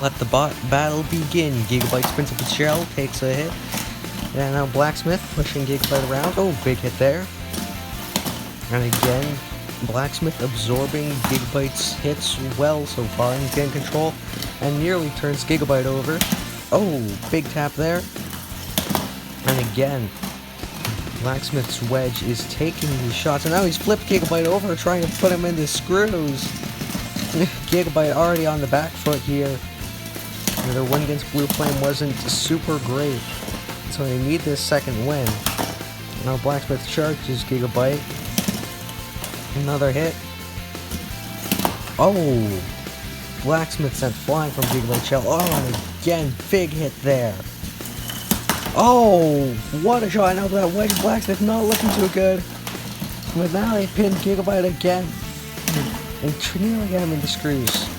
Let the bot battle begin. Gigabyte's principal shell takes a hit. And now Blacksmith pushing Gigabyte around. Oh, big hit there. And again, Blacksmith absorbing Gigabyte's hits well so far and getting control. And nearly turns Gigabyte over. Oh, big tap there. And again, Blacksmith's wedge is taking these shots. And now he's flipped Gigabyte over, trying to put him into screws. Gigabyte already on the back foot here. Their win against Blue Flame wasn't super great, so they need this second win. Now Blacksmith charges Gigabyte. Another hit. Oh! Blacksmith sent flying from Gigabyte shell. Oh, and again, big hit there. Oh! What a shot. Now that wedge Blacksmith not looking too good. But now they pinned Gigabyte again. And nearly get him into screws.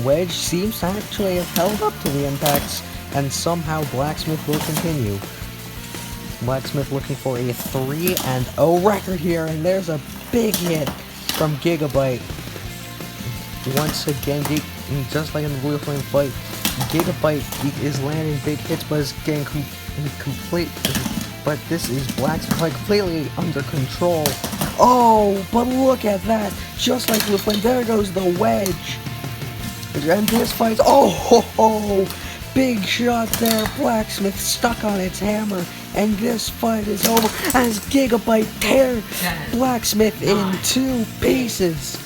Wedge seems to actually have held up to the impacts, and somehow Blacksmith will continue. Blacksmith looking for a 3-0 record here, and there's a big hit from Gigabyte. Once again, just like in the Blue Flame fight, Gigabyte is landing big hits, but is getting complete. But this is Blacksmith completely under control. Oh, but look at that! Just like Blue Flame, there goes the wedge. And this fight's big shot there. Blacksmith stuck on its hammer, and this fight is over as Gigabyte tears Blacksmith in 2 pieces.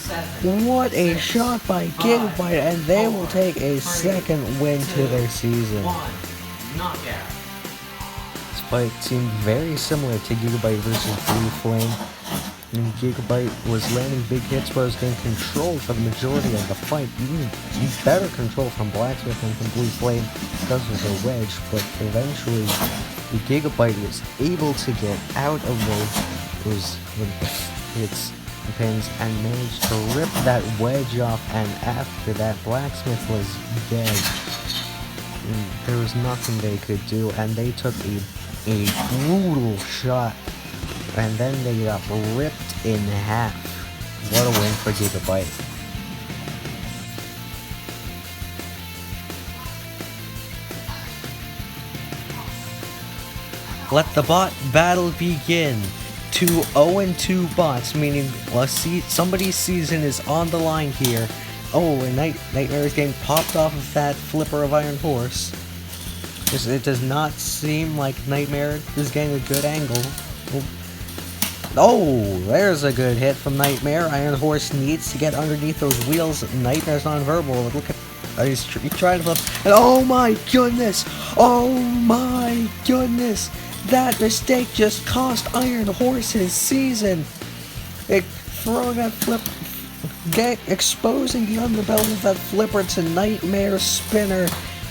What a shot by Gigabyte, and they will take a second win to their season. This fight seemed very similar to Gigabyte versus Blue Flame. And Gigabyte was landing big hits, but was getting control for the majority of the fight. Even better control from Blacksmith than from Blue Flame because of the wedge, but eventually the Gigabyte was able to get out of those hits and pins and managed to rip that wedge off, and after that Blacksmith was dead. And there was nothing they could do, and they took a brutal shot. And then they got ripped in half. What a win for Gigabyte. Let the bot battle begin. 2 0-2 bots, meaning somebody's season is on the line here. Oh, and Nightmare is getting popped off of that flipper of Iron Horse. It does not seem like Nightmare is getting a good angle. Oh, there's a good hit from Nightmare. Iron Horse needs to get underneath those wheels. Nightmare's nonverbal. Look at he's trying to flip. And oh my goodness! Oh my goodness! That mistake just cost Iron Horse his season. Throwing that flip, exposing the underbelly of that flipper to Nightmare's spinner,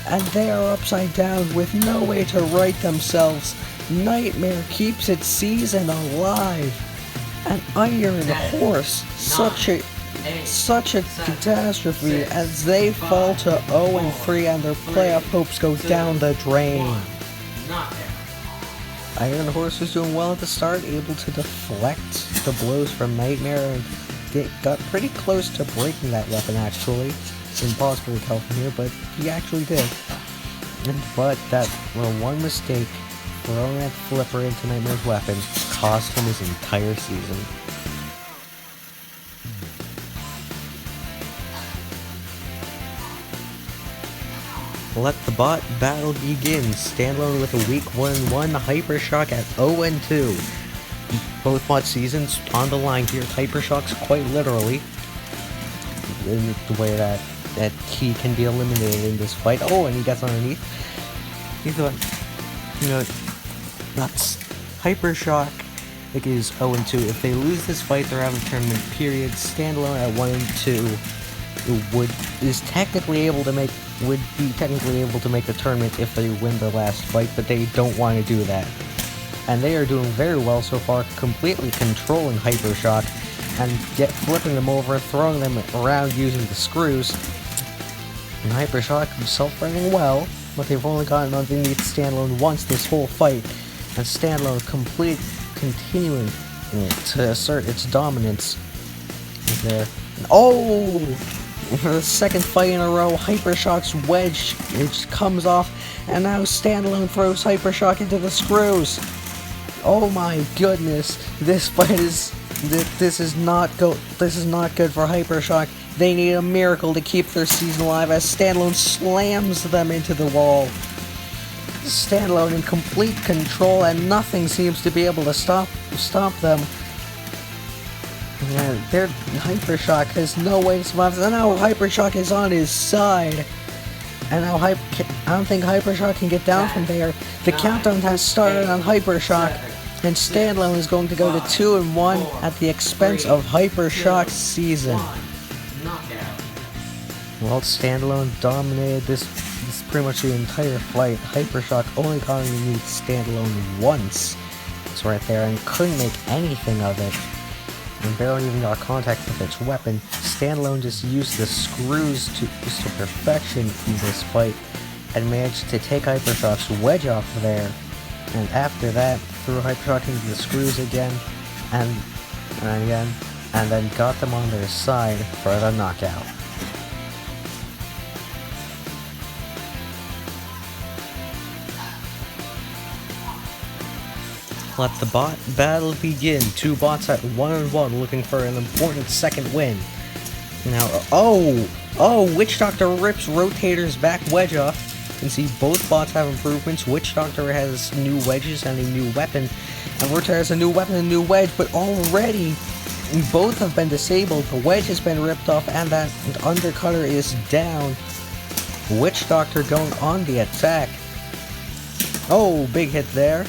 and they are upside down with no way to right themselves. Nightmare keeps its season alive, and Iron Horse, such a catastrophe as they fall to 0-3 and their playoff hopes go down the drain. Iron Horse was doing well at the start, able to deflect the blows from Nightmare and got pretty close to breaking that weapon actually. It's impossible to tell from here, but he actually did. But that one mistake, throwing that flipper into Nightmare's weapon, cost him his entire season. Let the bot battle begin. Standalone with a week 1-1, Hypershock at 0-2. Both bot seasons on the line here. Hypershock's quite literally in the way that he can be eliminated in this fight. Oh, and he gets underneath. He thought, that's Hypershock. It is 0-2. If they lose this fight, they're out of the tournament. Period. Standalone at 1-2 would be technically able to make the tournament if they win their last fight, but they don't want to do that. And they are doing very well so far, completely controlling Hypershock and flipping them over, throwing them around using the screws. And Hypershock himself running well, but they've only gotten underneath Standalone once this whole fight, and Standalone continuing to assert its dominance there. Oh! For the second fight in a row, Hypershock's wedge it comes off, and now Standalone throws Hypershock into the screws. Oh my goodness, this fight is this is not good for Hypershock. They need a miracle to keep their season alive as Standalone slams them into the wall. Standalone in complete control, and nothing seems to be able to stop them. Yeah, Hypershock has no way to survive. And now Hypershock is on his side. And now I don't think Hypershock can get down from there. The countdown has started on Hypershock. And Standalone is going to go to 2-1 at the expense of Hypershock's season. Well, Standalone dominated this pretty much the entire fight. Hypershock only got underneath Standalone once. It's right there and couldn't make anything of it. And barely even got contact with its weapon. Standalone just used the screws to perfection in this fight and managed to take Hypershock's wedge off of there. And after that, threw Hypershock into the screws again, and then got them on their side for the knockout. Let the bot battle begin. Two bots at 1-1 looking for an important second win. Now, Witch Doctor rips Rotator's back wedge off. You can see both bots have improvements. Witch Doctor has new wedges and a new weapon. And Rotator has a new weapon and a new wedge, but already both have been disabled. The wedge has been ripped off and that undercutter is down. Witch Doctor going on the attack. Oh, big hit there.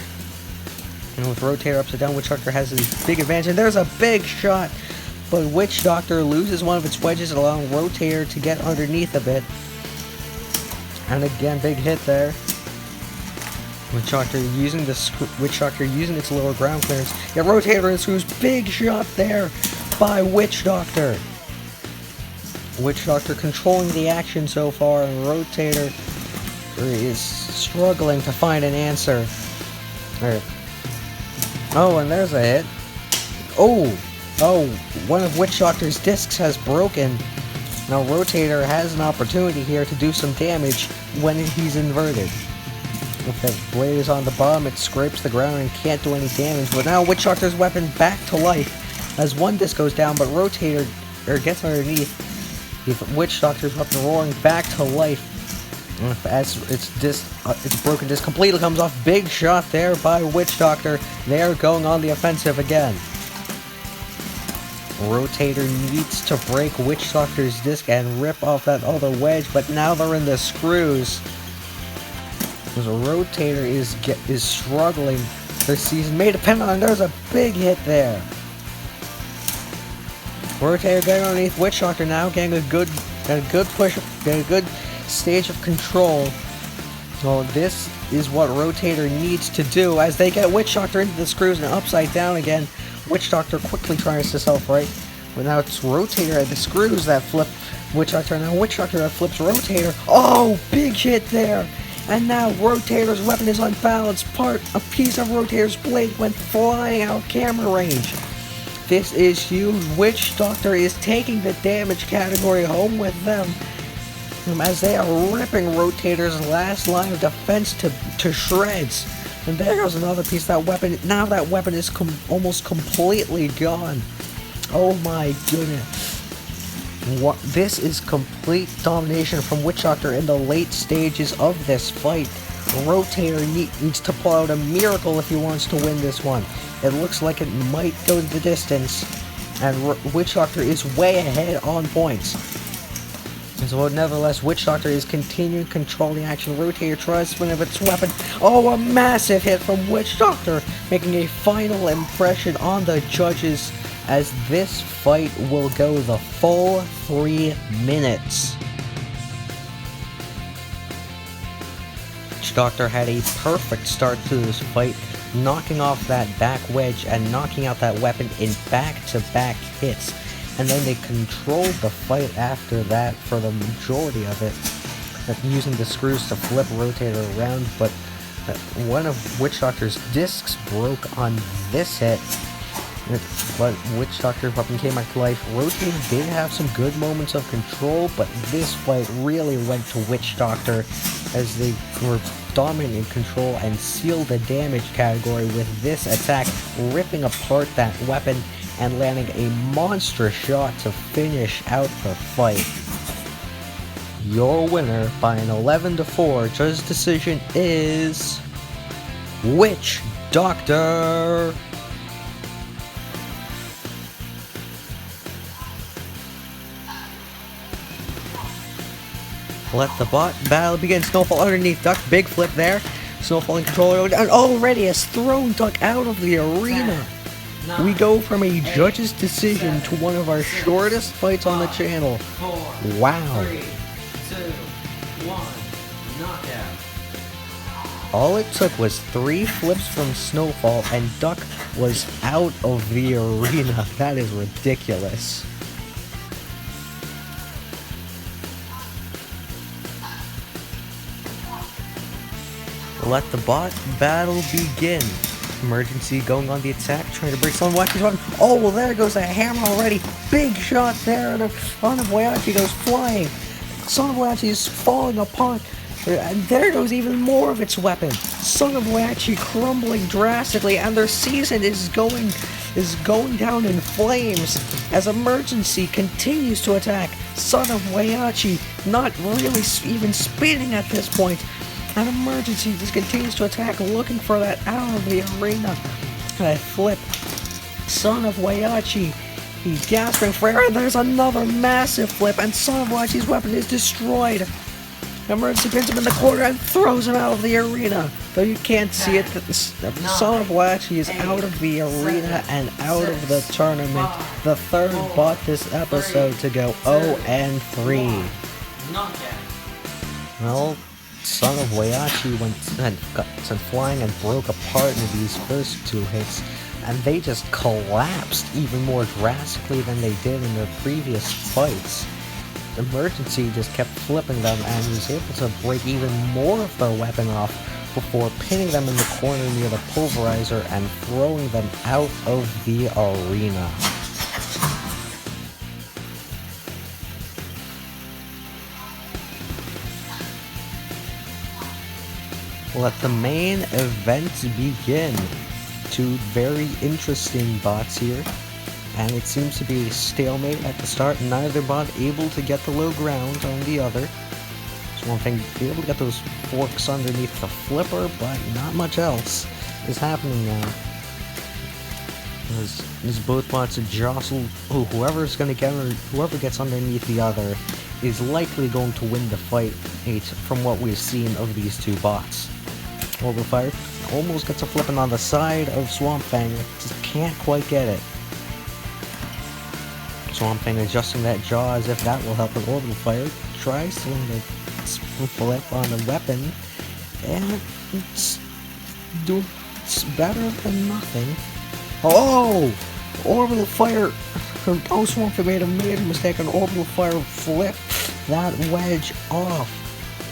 And with Rotator upside down, Witch Doctor has a big advantage. And there's a big shot. But Witch Doctor loses one of its wedges, allowing Rotator to get underneath a bit. And again, big hit there. Witch Doctor using its lower ground clearance. Yeah, Rotator and screws. Big shot there by Witch Doctor. Witch Doctor controlling the action so far, and Rotator is struggling to find an answer. There. Oh, and there's a hit. Oh, one of Witch Doctor's discs has broken. Now Rotator has an opportunity here to do some damage when he's inverted. If the blade is on the bottom, it scrapes the ground and can't do any damage. But now Witch Doctor's weapon back to life as one disc goes down, but Rotator gets underneath. Witch Doctor's weapon roaring back to life as its broken disc completely comes off. Big shot there by Witch Doctor. They're going on the offensive again. Rotator needs to break Witch Doctor's disc and rip off that other wedge, but now they're in the screws. Because Rotator is struggling. Their season may depend on. There's a big hit there. Rotator getting underneath Witch Doctor now, getting a good push, getting a good stage of control. Well, this is what Rotator needs to do as they get Witch Doctor into the screws and upside down again. Witch Doctor quickly tries to self-right, but now it's Rotator at the screws that flip Witch Doctor. Now Witch Doctor that flips Rotator. Oh, big hit there! And now Rotator's weapon is unbalanced. A piece of Rotator's blade went flying out of camera range. This is huge. Witch Doctor is taking the damage category home with them as they are ripping Rotator's last line of defense to shreds. And there goes another piece of that weapon. Now that weapon is almost completely gone. Oh my goodness. This is complete domination from Witch Doctor in the late stages of this fight. Rotator needs to pull out a miracle if he wants to win this one. It looks like it might go the distance. And Witch Doctor is way ahead on points. So nevertheless, Witch Doctor is continuing to control the action. Rotator tries to swing of its weapon. Oh, a massive hit from Witch Doctor, making a final impression on the judges as this fight will go the full 3 minutes. Witch Doctor had a perfect start to this fight, knocking off that back wedge and knocking out that weapon in back-to-back hits. And then they controlled the fight after that for the majority of it, using the screws to flip Rotator around, but one of Witch Doctor's discs broke on this hit, But Witch Doctor's weapon came back to life. Rotator did have some good moments of control, but this fight really went to Witch Doctor as they were dominant in control and sealed the damage category with this attack, ripping apart that weapon and landing a monster shot to finish out the fight. Your winner by an 11-4 judge decision is Witch Doctor. Let the battle begin. Snowfall underneath Duck. Big flip there. Snowfall in control. And already has thrown Duck out of the arena. We go from a judge's decision to one of our shortest fights on the channel. Wow. 3, 2, 1, knockout. All it took was 3 flips from Snowfall and Duck was out of the arena. That is ridiculous. Let the battle begin. Emergency going on the attack, trying to break Son of Whyachi's weapon. Oh, well, there goes a hammer already. Big shot there, and Son of Whyachi goes flying. Son of Whyachi is falling apart, and there goes even more of its weapon. Son of Whyachi crumbling drastically, and their season is going down in flames as Emergency continues to attack. Son of Whyachi not really even spinning at this point. And Emergency just continues to attack, looking for that out of the arena. That flip. Son of Whyachi, he's gasping for air, and there's another massive flip, and Son of Whyachi's weapon is destroyed. Emergency pins him in the corner and throws him out of the arena. Though you can't see it, Son of Whyachi is out of the arena and out of the tournament. The third bot this episode to go 0-3. Well, Son of Whyachi got sent flying and broke apart in these first 2 hits, and they just collapsed even more drastically than they did in their previous fights. Emergency just kept flipping them and was able to break even more of their weapon off before pinning them in the corner near the pulverizer and throwing them out of the arena. Let the main event begin. 2 very interesting bots here, and it seems to be a stalemate at the start. Neither bot able to get the low ground on the other. Swampfang able to get those forks underneath the flipper, but not much else is happening now. As both bots jostle, whoever gets underneath the other is likely going to win the fight from what we've seen of these 2 bots. Orbital Fire almost gets a flipping on the side of Swampfang, just can't quite get it. Swampfang adjusting that jaw as if that will help with Orbital Fire. Tries to land a flip on the weapon, and it's better than nothing. Oh! Orbital Fire! Oh, Swampfang made a major mistake on Orbital Fire, flip that wedge off.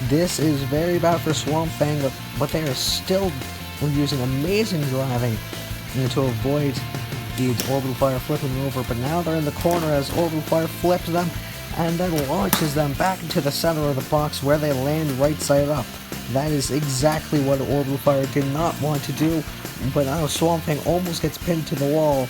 This is very bad for Swampfang, but they are still using amazing driving to avoid the Orbital Fire flipping over, but now they're in the corner as Orbital Fire flips them and then launches them back into the center of the box where they land right side up. That is exactly what Orbital Fire did not want to do, but now Swampfang almost gets pinned to the wall,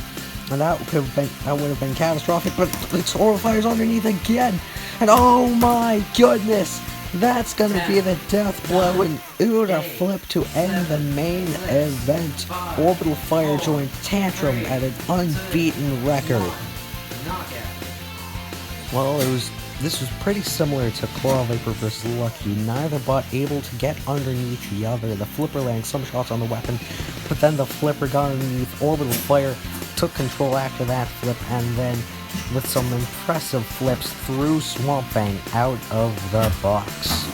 and that would have been catastrophic, but it's Orbital Fire's underneath again, and oh my goodness! That's gonna be the death blow, and Uda flip to end the main event. Orbital Fire joined Tantrum at an unbeaten record. Well, this was pretty similar to Claw Viper vs. Lucky. Neither bot able to get underneath the other. The flipper landing some shots on the weapon, but then the flipper got underneath. Orbital Fire took control after that flip, and then with some impressive flips threw Swampfang out of the box.